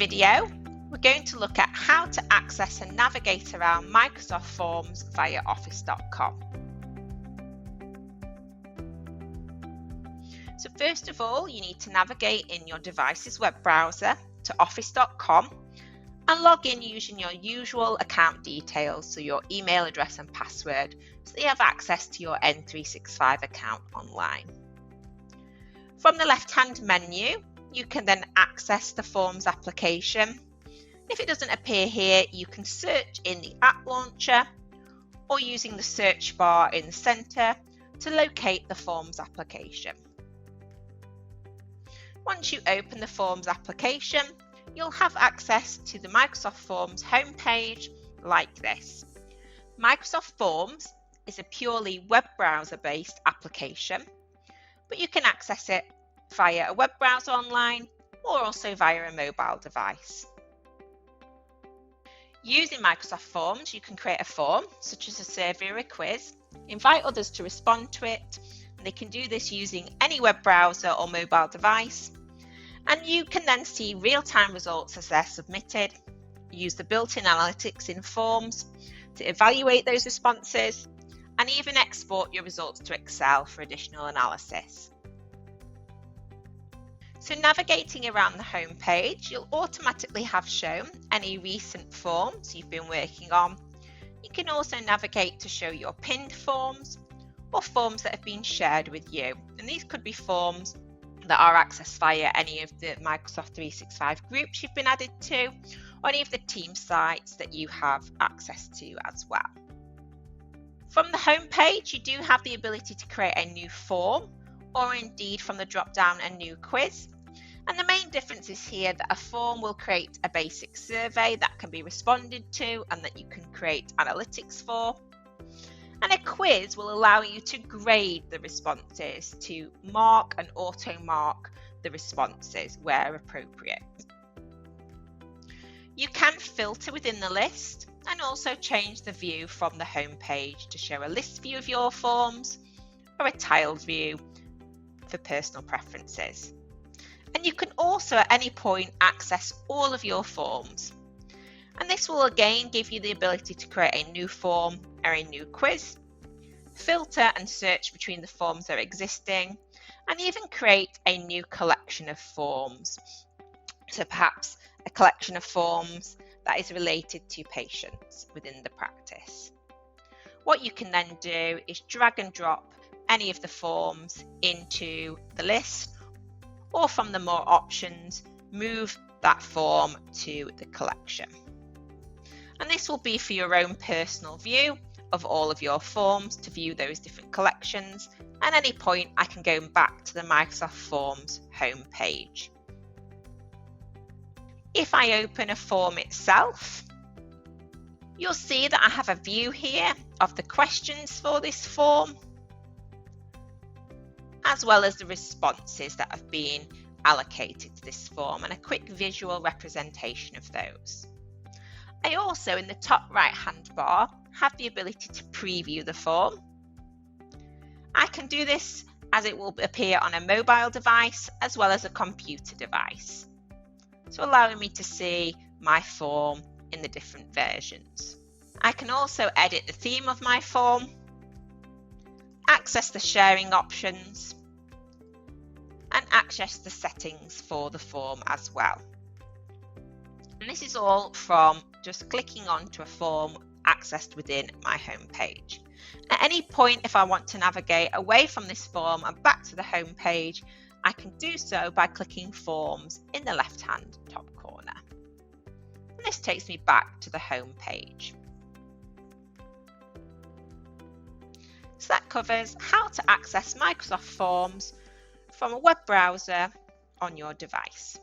video, we're going to look at how to access and navigate around Microsoft Forms via Office.com. So first of all, you need to navigate in your device's web browser to Office.com and log in using your usual account details, so your email address and password, so that you have access to your N365 account online. From the left-hand menu, you can then access the Forms application. If it doesn't appear here, you can search in the app launcher or using the search bar in the centre to locate the Forms application. Once you open the Forms application, you'll have access to the Microsoft Forms homepage like this. Microsoft Forms is a purely web browser-based application, but you can access it via a web browser online or also via a mobile device. Using Microsoft Forms, you can create a form, such as a survey or a quiz, invite others to respond to it, and they can do this using any web browser or mobile device. And you can then see real-time results as they're submitted, use the built-in analytics in Forms to evaluate those responses, and even export your results to Excel for additional analysis. So navigating around the home page, you'll automatically have shown any recent forms you've been working on. You can also navigate to show your pinned forms or forms that have been shared with you. And these could be forms that are accessed via any of the Microsoft 365 groups you've been added to, or any of the team sites that you have access to as well. From the home page, you do have the ability to create a new form, or indeed from the drop down a new quiz. And the main difference is here that a form will create a basic survey that can be responded to and that you can create analytics for. And a quiz will allow you to grade the responses, to mark and auto-mark the responses where appropriate. You can filter within the list and also change the view from the home page to show a list view of your forms or a tiled view for personal preferences. And you can also at any point access all of your forms. And this will again give you the ability to create a new form or a new quiz, filter and search between the forms that are existing, and even create a new collection of forms. So perhaps a collection of forms that is related to patients within the practice. What you can then do is drag and drop any of the forms into the list, or from the more options, move that form to the collection. And this will be for your own personal view of all of your forms to view those different collections. At any point, I can go back to the Microsoft Forms home page. If I open a form itself, you'll see that I have a view here of the questions for this form, as well as the responses that have been allocated to this form and a quick visual representation of those. I also, in the top right hand bar, have the ability to preview the form. I can do this as it will appear on a mobile device as well as a computer device, so allowing me to see my form in the different versions. I can also edit the theme of my form, access the sharing options, and access the settings for the form as well. And this is all from just clicking onto a form accessed within my home page. At any point, if I want to navigate away from this form and back to the home page, I can do so by clicking Forms in the left-hand top corner. And this takes me back to the home page. So that covers how to access Microsoft Forms from a web browser on your device.